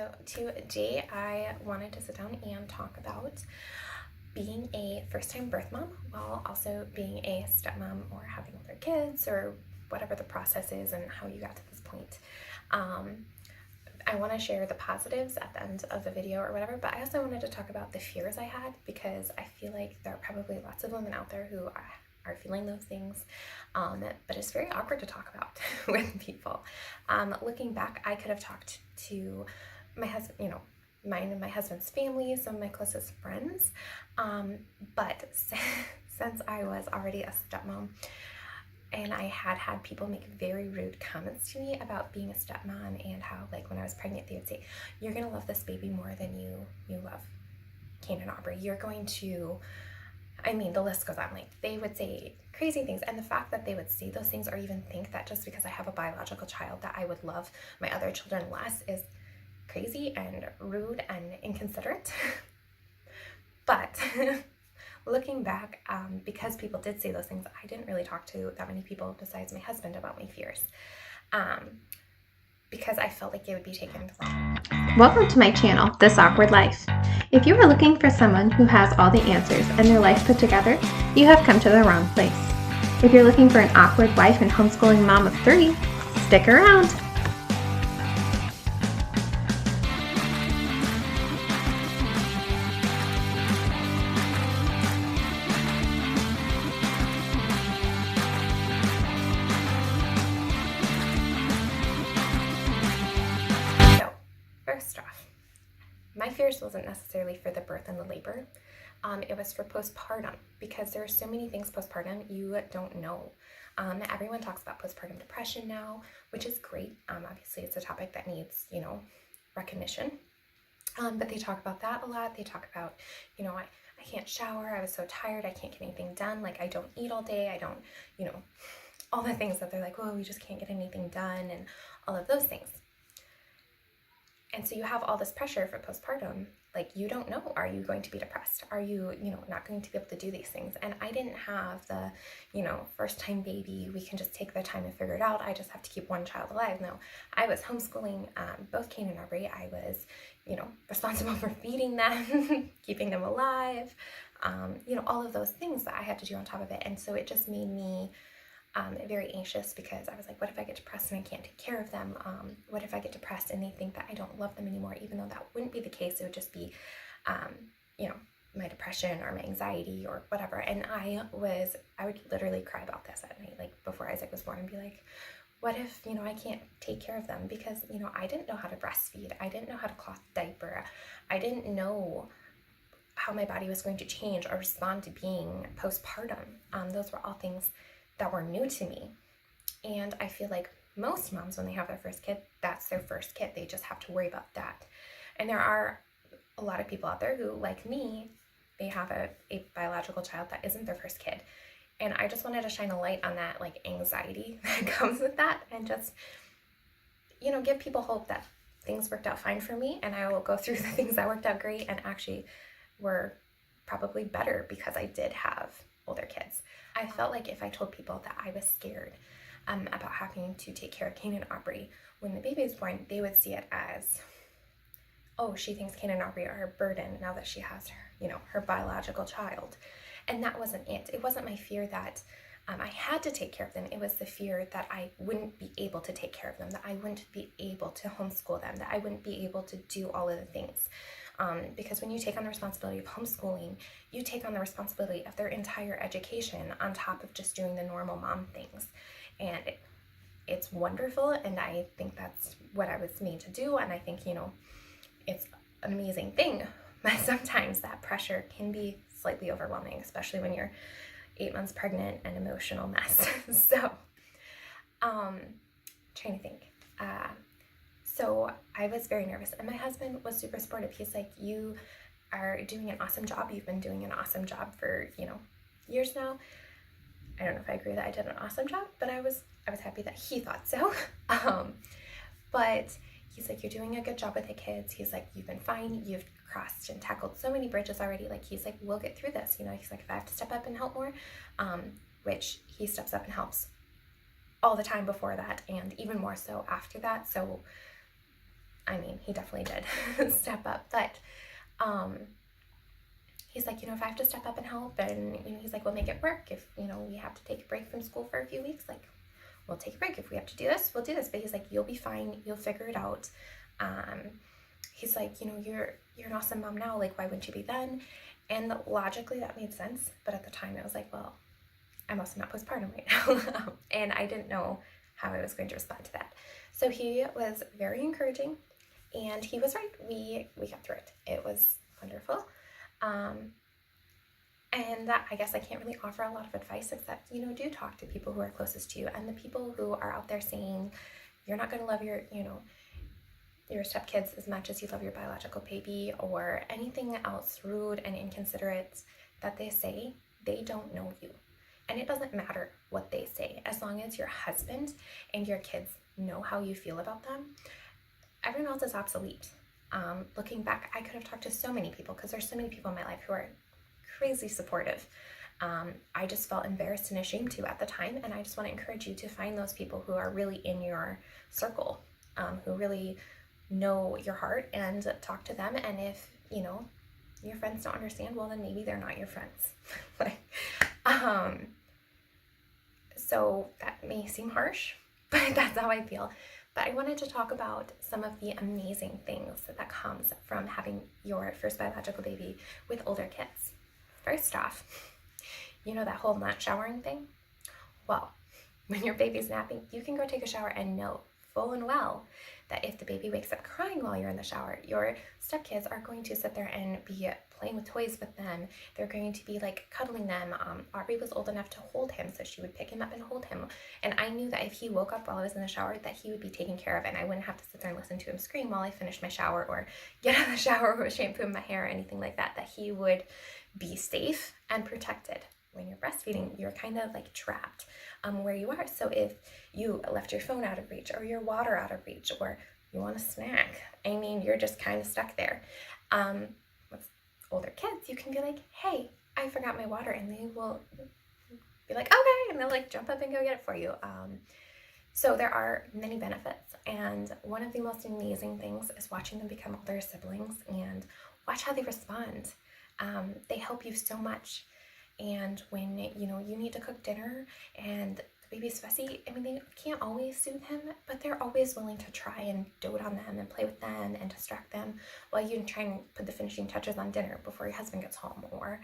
So today I wanted to sit down and talk about being a first-time birth mom while also being a stepmom or having older kids or whatever the process is and how you got to this point. I want to share the positives at the end of the video or whatever, but I also wanted to talk about the fears I had because I feel like there are probably lots of women out there who are feeling those things, but it's very awkward to talk about with people. Looking back, I could have talked to my husband, mine and my husband's family, some of my closest friends, but since I was already a stepmom and I had people make very rude comments to me about being a stepmom and how, like, when I was pregnant, they would say, "You're gonna love this baby more than you love Kane and Aubrey. You're going to," I mean, the list goes on. Like, they would say crazy things, and the fact that they would say those things or even think that just because I have a biological child that I would love my other children less is crazy and rude and inconsiderate. But looking back, because people did say those things, I didn't really talk to that many people besides my husband about my fears, because I felt like it would be taken wrong. Welcome to my channel, This Awkward Life. If you are looking for someone who has all the answers and their life put together, you have come to the wrong place. If you're looking for an awkward wife and homeschooling mom of 3, stick around. First off, my fears wasn't necessarily for the birth and the labor. It was for postpartum, because there are so many things postpartum you don't know. Everyone talks about postpartum depression now, which is great. Obviously, it's a topic that needs, recognition. But they talk about that a lot. They talk about, I can't shower. I was so tired. I can't get anything done. Like, I don't eat all day. I don't, all the things that they're like, well, we just can't get anything done, and all of those things. And so you have all this pressure for postpartum. Like, you don't know, are you going to be depressed? Are you, not going to be able to do these things? And I didn't have the, first time baby, we can just take the time and figure it out. I just have to keep one child alive. No, I was homeschooling both Kane and Aubrey. I was, responsible for feeding them, keeping them alive, all of those things that I had to do on top of it. And so it just made me very anxious, because I was like, what if I get depressed and I can't take care of them? What if I get depressed and they think that I don't love them anymore, even though that wouldn't be the case? It would just be, my depression or my anxiety or whatever. And I would literally cry about this at night, like before Isaac was born, and be like, what if, I can't take care of them? Because, I didn't know how to breastfeed. I didn't know how to cloth diaper. I didn't know how my body was going to change or respond to being postpartum. Those were all things that were new to me. And I feel like most moms, when they have their first kid, that's their first kid. They just have to worry about that. And there are a lot of people out there who, like me, they have a biological child that isn't their first kid. And I just wanted to shine a light on that, like, anxiety that comes with that, and just, give people hope that things worked out fine for me, and I will go through the things that worked out great and actually were probably better because I did have older kids. I felt like if I told people that I was scared about having to take care of Kane and Aubrey when the baby is born, they would see it as, oh, she thinks Kane and Aubrey are a burden now that she has her, her biological child. And that wasn't it. It wasn't my fear that I had to take care of them. It was the fear that I wouldn't be able to take care of them, that I wouldn't be able to homeschool them, that I wouldn't be able to do all of the things. Because when you take on the responsibility of homeschooling, you take on the responsibility of their entire education on top of just doing the normal mom things. And it's wonderful, and I think that's what I was made to do, and I think, it's an amazing thing. But sometimes that pressure can be slightly overwhelming, especially when you're 8 months pregnant, an emotional mess. So, trying to think. So I was very nervous, and my husband was super supportive. He's like, you are doing an awesome job. You've been doing an awesome job for, years now. I don't know if I agree that I did an awesome job, but I was happy that he thought so. But he's like, you're doing a good job with the kids. He's like, you've been fine. You've crossed and tackled so many bridges already. Like, he's like, we'll get through this. He's like, if I have to step up and help more, which he steps up and helps all the time before that, and even more so after that. So I mean, he definitely did step up, but he's like, if I have to step up and help, and he's like, we'll make it work. If we have to take a break from school for a few weeks, like, we'll take a break. If we have to do this, we'll do this. But he's like, you'll be fine. You'll figure it out. He's like, you're an awesome mom now. Like, why wouldn't you be then? And logically, that made sense. But at the time, I was like, well, I'm also not postpartum right now, and I didn't know how I was going to respond to that. So he was very encouraging, and he was right. We got through it. It was wonderful. And that, I guess I can't really offer a lot of advice except, do talk to people who are closest to you, and the people who are out there saying you're not going to love your stepkids as much as you love your biological baby, or anything else rude and inconsiderate that they say. They don't know you. And it doesn't matter what they say, as long as your husband and your kids know how you feel about them. Everyone else is obsolete. Looking back, I could have talked to so many people, because there's so many people in my life who are crazy supportive. I just felt embarrassed and ashamed to at the time, and I just want to encourage you to find those people who are really in your circle, who really know your heart, and talk to them. And if your friends don't understand, well, then maybe they're not your friends. So that may seem harsh, but that's how I feel. But I wanted to talk about some of the amazing things that comes from having your first biological baby with older kids. First off, that whole not showering thing? Well, when your baby's napping, you can go take a shower and know full and well that if the baby wakes up crying while you're in the shower, your stepkids are going to sit there and be playing with toys with them. They're going to be like cuddling them. Aubrey was old enough to hold him, so she would pick him up and hold him. And I knew that if he woke up while I was in the shower, that he would be taken care of, and I wouldn't have to sit there and listen to him scream while I finished my shower, or get out of the shower or shampoo my hair or anything like that, that he would be safe and protected. When you're breastfeeding, you're kind of like trapped where you are. So if you left your phone out of reach, or your water out of reach, or you want a snack, I mean, you're just kind of stuck there. With older kids, you can be like, hey, I forgot my water, and they will be like, okay, and they'll like jump up and go get it for you. So there are many benefits, and one of the most amazing things is watching them become older siblings and watch how they respond. They help you so much. And when you need to cook dinner and the baby's fussy, I mean, they can't always soothe him, but they're always willing to try and dote on them and play with them and distract them while you try and put the finishing touches on dinner before your husband gets home. Or,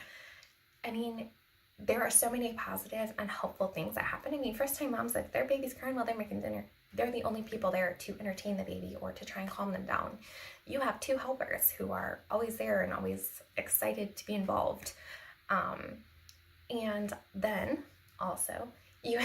I mean, there are so many positive and helpful things that happen. I mean, first-time moms, if their baby's crying while they're making dinner, they're the only people there to entertain the baby or to try and calm them down. You have two helpers who are always there and always excited to be involved. And then also you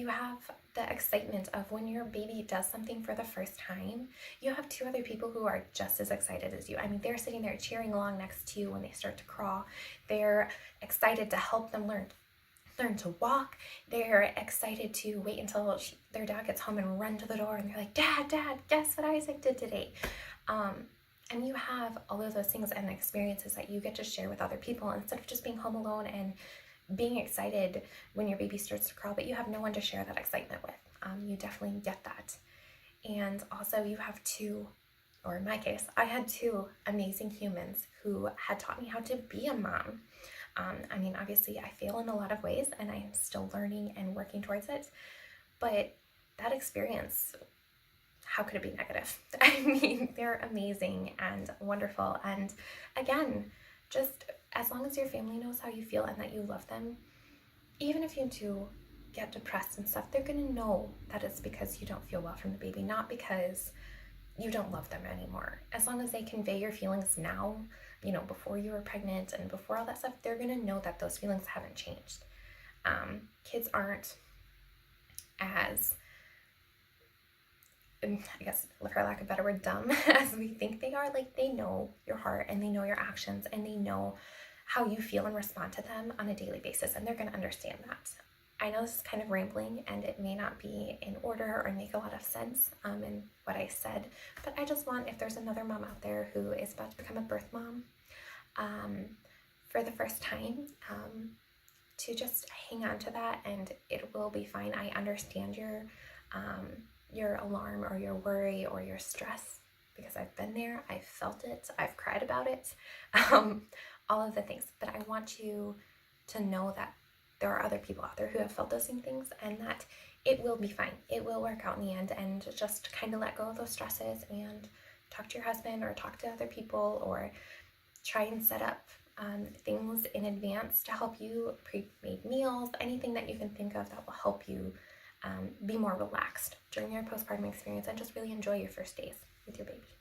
have the excitement of when your baby does something for the first time. You have two other people who are just as excited as you. I mean, they're sitting there cheering along next to you when they start to crawl. They're excited to help them learn to walk. They're excited to wait until their dad gets home and run to the door, and they're like, Dad, guess what Isaac did today? And you have all of those things and experiences that you get to share with other people, instead of just being home alone and being excited when your baby starts to crawl, but you have no one to share that excitement with. You definitely get that. And also you have two, or in my case, I had two amazing humans who had taught me how to be a mom. I mean, obviously I fail in a lot of ways, and I am still learning and working towards it, but that experience, how could it be negative? I mean, they're amazing and wonderful. And again, just as long as your family knows how you feel and that you love them, even if you do get depressed and stuff, they're going to know that it's because you don't feel well from the baby, not because you don't love them anymore. As long as they convey your feelings now, before you were pregnant and before all that stuff, they're going to know that those feelings haven't changed. Kids aren't as, I guess, for lack of a better word, dumb as we think they are. Like, they know your heart, and they know your actions, and they know how you feel and respond to them on a daily basis, and they're going to understand that. I know this is kind of rambling, and it may not be in order or make a lot of sense in what I said, but I just want, if there's another mom out there who is about to become a birth mom for the first time, to just hang on to that, and it will be fine. I understand your your alarm or your worry or your stress, because I've been there, I've felt it, I've cried about it, all of the things. But I want you to know that there are other people out there who have felt those same things, and that it will be fine. It will work out in the end, and just kind of let go of those stresses and talk to your husband or talk to other people, or try and set up things in advance to help you, pre-made meals, anything that you can think of that will help you be more relaxed during your postpartum experience and just really enjoy your first days with your baby.